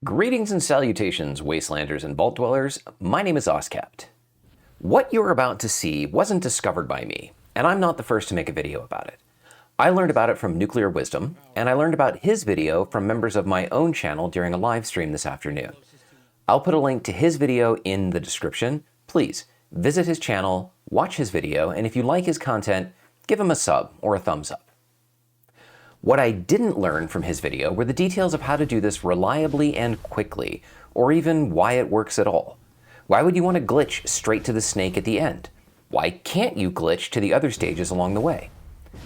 Greetings and salutations, Wastelanders and Vault Dwellers. My name is Oscapt. What you're about to see wasn't discovered by me, and I'm not the first to make a video about it. I learned about it from Nuclear Wisdom, and I learned about his video from members of my own channel during a live stream this afternoon. I'll put a link to his video in the description. Please visit his channel, watch his video, and if you like his content, give him a sub or a thumbs up. What I didn't learn from his video were the details of how to do this reliably and quickly, or even why it works at all. Why would you want to glitch straight to the snake at the end? Why can't you glitch to the other stages along the way?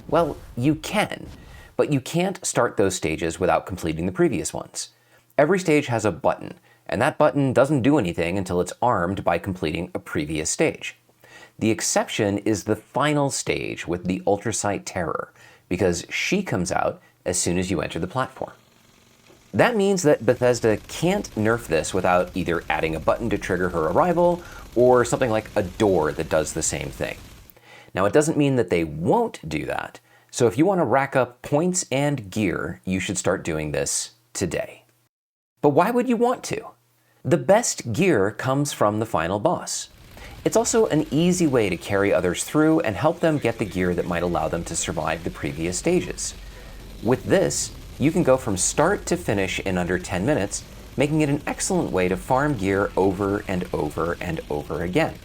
Well, you can, but you can't start those stages without completing the previous ones. Every stage has a button, and that button doesn't do anything until it's armed by completing a previous stage. The exception is the final stage with the Ultrasight Terror, because she comes out as soon as you enter the platform. That means that Bethesda can't nerf this without either adding a button to trigger her arrival or something like a door that does the same thing. Now, it doesn't mean that they won't do that, so if you want to rack up points and gear, you should start doing this today. But why would you want to? The best gear comes from the final boss. It's also an easy way to carry others through and help them get the gear that might allow them to survive the previous stages. With this, you can go from start to finish in under 10 minutes, making it an excellent way to farm gear over and over and over again.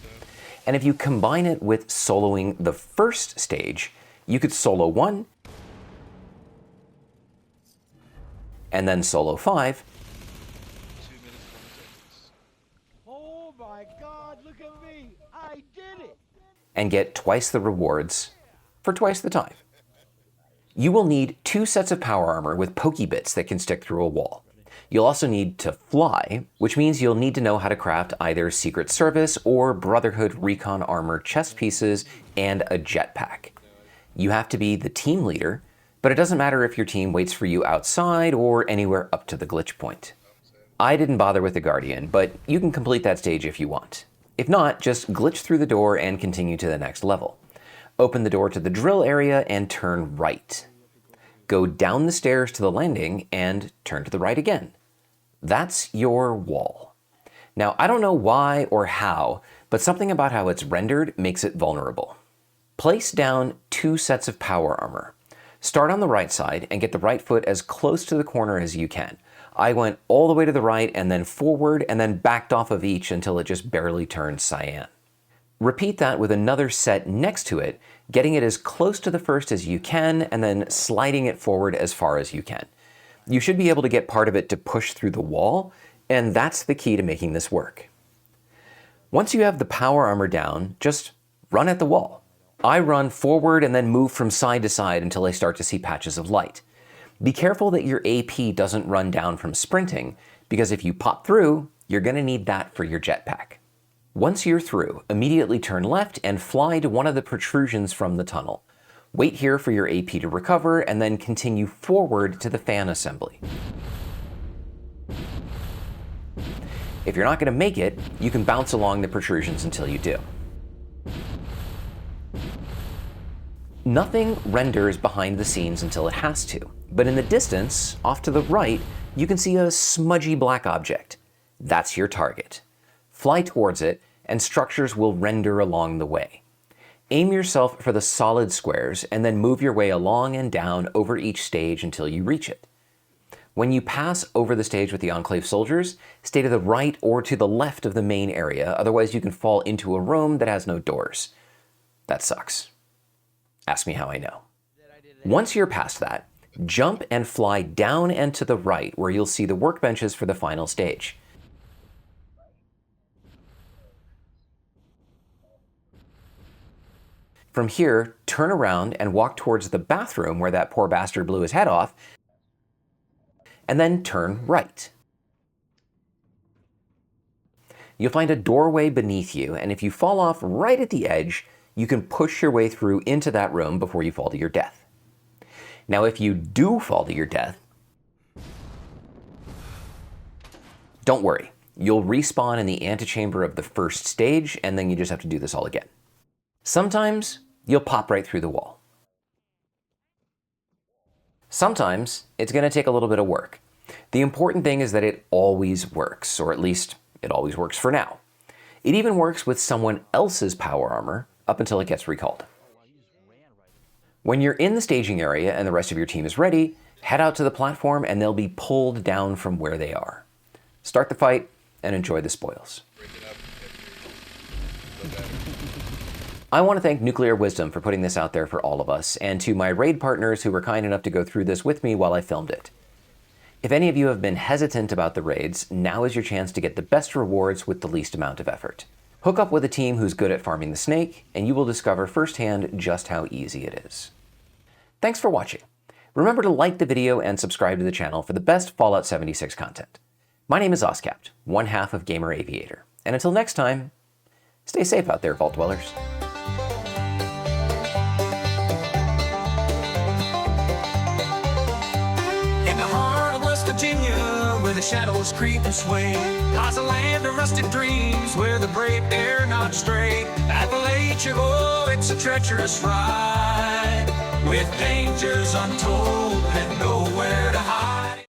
And if you combine it with soloing the first stage, you could solo 1, and then solo 5, and get twice the rewards for twice the time. You will need 2 sets of power armor with pokey bits that can stick through a wall. You'll also need to fly, which means you'll need to know how to craft either Secret Service or Brotherhood Recon armor chest pieces and a jetpack. You have to be the team leader, but it doesn't matter if your team waits for you outside or anywhere up to the glitch point. I didn't bother with the Guardian, but you can complete that stage if you want. If not, just glitch through the door and continue to the next level. Open the door to the drill area and turn right. Go down the stairs to the landing and turn to the right again. That's your wall. Now, I don't know why or how, but something about how it's rendered makes it vulnerable. Place down 2 sets of power armor. Start on the right side and get the right foot as close to the corner as you can. I went all the way to the right and then forward and then backed off of each until it just barely turned cyan. Repeat that with another set next to it, getting it as close to the first as you can and then sliding it forward as far as you can. You should be able to get part of it to push through the wall, and that's the key to making this work. Once you have the power armor down, just run at the wall. I run forward and then move from side to side until I start to see patches of light. Be careful that your AP doesn't run down from sprinting, because if you pop through, you're going to need that for your jetpack. Once you're through, immediately turn left and fly to one of the protrusions from the tunnel. Wait here for your AP to recover and then continue forward to the fan assembly. If you're not going to make it, you can bounce along the protrusions until you do. Nothing renders behind the scenes until it has to, but in the distance, off to the right, you can see a smudgy black object. That's your target. Fly towards it, and structures will render along the way. Aim yourself for the solid squares, and then move your way along and down over each stage until you reach it. When you pass over the stage with the Enclave soldiers, stay to the right or to the left of the main area, otherwise you can fall into a room that has no doors. That sucks. Ask me how I know. Once you're past that, jump and fly down and to the right where you'll see the workbenches for the final stage. From here, turn around and walk towards the bathroom where that poor bastard blew his head off, and then turn right. You'll find a doorway beneath you, and if you fall off right at the edge, you can push your way through into that room before you fall to your death. Now, if you do fall to your death, don't worry. You'll respawn in the antechamber of the first stage, and then you just have to do this all again. Sometimes you'll pop right through the wall. Sometimes it's going to take a little bit of work. The important thing is that it always works, or at least it always works for now. It even works with someone else's power armor up until it gets recalled. When you're in the staging area and the rest of your team is ready, head out to the platform and they'll be pulled down from where they are. Start the fight and enjoy the spoils. I want to thank Nuclear Wisdom for putting this out there for all of us, and to my raid partners who were kind enough to go through this with me while I filmed it. If any of you have been hesitant about the raids, now is your chance to get the best rewards with the least amount of effort. Hook up with a team who's good at farming the snake, and you will discover firsthand just how easy it is. Thanks for watching. Remember to like the video and subscribe to the channel for the best Fallout 76 content. My name is Oscapt, one half of Gamer Aviator, and until next time, stay safe out there, Vault Dwellers. Where the shadows creep and sway, lies a land of rusted dreams where the brave dare not stray. Appalachia, oh, it's a treacherous ride with dangers untold and nowhere to hide.